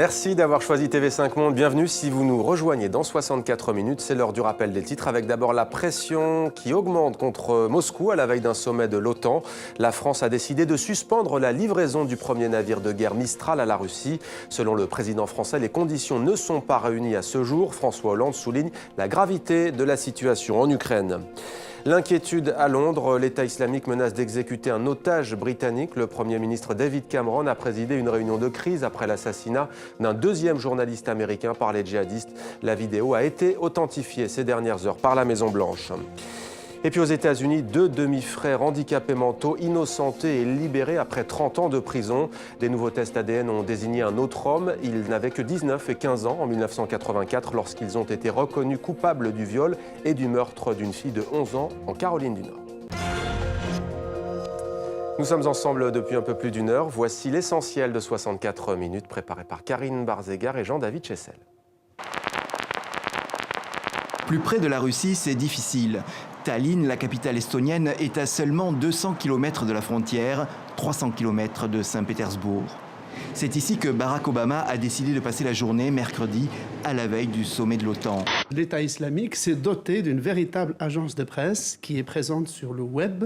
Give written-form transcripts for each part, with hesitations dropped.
Merci d'avoir choisi TV5 Monde. Bienvenue si vous nous rejoignez dans 64 minutes. C'est l'heure du rappel des titres avec d'abord la pression qui augmente contre Moscou à la veille d'un sommet de l'OTAN. La France a décidé de suspendre la livraison du premier navire de guerre Mistral à la Russie. Selon le président français, les conditions ne sont pas réunies à ce jour. François Hollande souligne la gravité de la situation en Ukraine. L'inquiétude à Londres, l'État islamique menace d'exécuter un otage britannique. Le Premier ministre David Cameron a présidé une réunion de crise après l'assassinat d'un deuxième journaliste américain par les djihadistes. La vidéo a été authentifiée ces dernières heures par la Maison-Blanche. Et puis aux États-Unis, 2 demi-frères handicapés mentaux innocentés et libérés après 30 ans de prison. Des nouveaux tests ADN ont désigné un autre homme. Il n'avait que 19 et 15 ans en 1984 lorsqu'ils ont été reconnus coupables du viol et du meurtre d'une fille de 11 ans en Caroline du Nord. Nous sommes ensemble depuis un peu plus d'une heure. Voici l'essentiel de 64 minutes préparé par Karine Barzegar et Jean-David Chessel. Plus près de la Russie, c'est difficile. Tallinn, la capitale estonienne, est à seulement 200 km de la frontière, 300 km de Saint-Pétersbourg. C'est ici que Barack Obama a décidé de passer la journée, mercredi, à la veille du sommet de l'OTAN. L'État islamique s'est doté d'une véritable agence de presse qui est présente sur le web.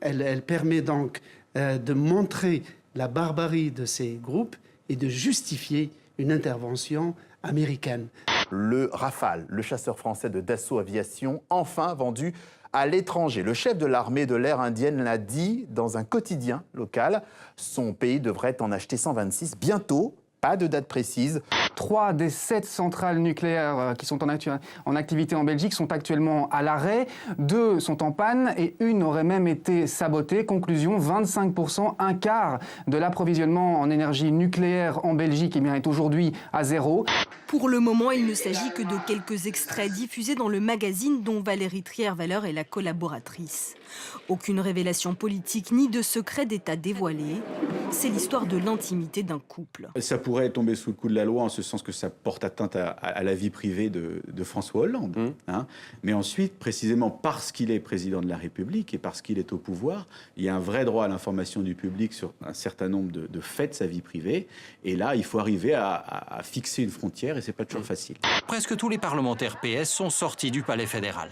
Elle permet donc de montrer la barbarie de ces groupes et de justifier une intervention américaine. Le Rafale, le chasseur français de Dassault Aviation, enfin vendu à l'étranger. Le chef de l'armée de l'air indienne l'a dit dans un quotidien local. Son pays devrait en acheter 126 bientôt. Pas de date précise. 3 des 7 centrales nucléaires qui sont en activité en Belgique sont actuellement à l'arrêt. 2 sont en panne et une aurait même été sabotée. Conclusion, 25%, un quart de l'approvisionnement en énergie nucléaire en Belgique est aujourd'hui à zéro. Pour le moment, il ne s'agit que de quelques extraits diffusés dans le magazine dont Valérie Trierweiler est la collaboratrice. Aucune révélation politique ni de secret d'État dévoilé. C'est l'histoire de l'intimité d'un couple. Ça pourrait tomber sous le coup de la loi en ce sens que ça porte atteinte à la vie privée de François Hollande. Mais ensuite, précisément parce qu'il est président de la République et parce qu'il est au pouvoir, il y a un vrai droit à l'information du public sur un certain nombre de faits de sa vie privée. Et là, il faut arriver à fixer une frontière et c'est pas toujours facile. Presque tous les parlementaires PS sont sortis du palais fédéral.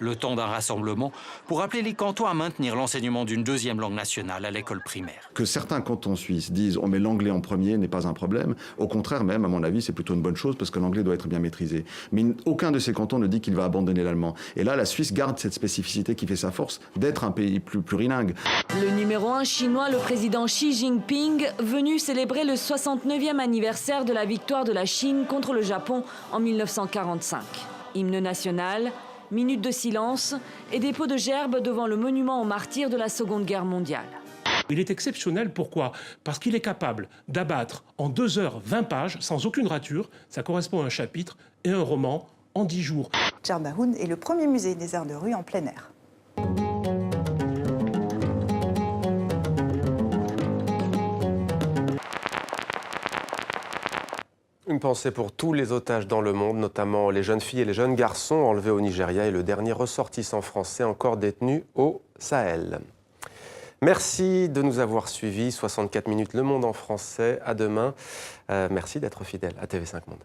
Le temps d'un rassemblement pour appeler les cantons à maintenir l'enseignement d'une deuxième langue nationale à l'école primaire. Que certains cantons suisses disent on met l'anglais en premier n'est pas un problème. Au contraire même, à mon avis, c'est plutôt une bonne chose parce que l'anglais doit être bien maîtrisé. Mais aucun de ces cantons ne dit qu'il va abandonner l'allemand. Et là, la Suisse garde cette spécificité qui fait sa force d'être un pays plus plurilingue. Le numéro 1 chinois, le président Xi Jinping, venu célébrer le 69e anniversaire de la victoire de la Chine contre le Japon en 1945. Hymne national, minute de silence et dépôt de gerbes devant le monument aux martyrs de la Seconde Guerre mondiale. Il est exceptionnel, pourquoi? Parce qu'il est capable d'abattre en 2 heures 20 pages, sans aucune rature, ça correspond à un chapitre et un roman, en 10 jours. Djerbaoun est le premier musée des arts de rue en plein air. Une pensée pour tous les otages dans le monde, notamment les jeunes filles et les jeunes garçons enlevés au Nigeria et le dernier ressortissant français encore détenu au Sahel. Merci de nous avoir suivis. 64 minutes Le Monde en français. À demain. Merci d'être fidèle à TV5 Monde.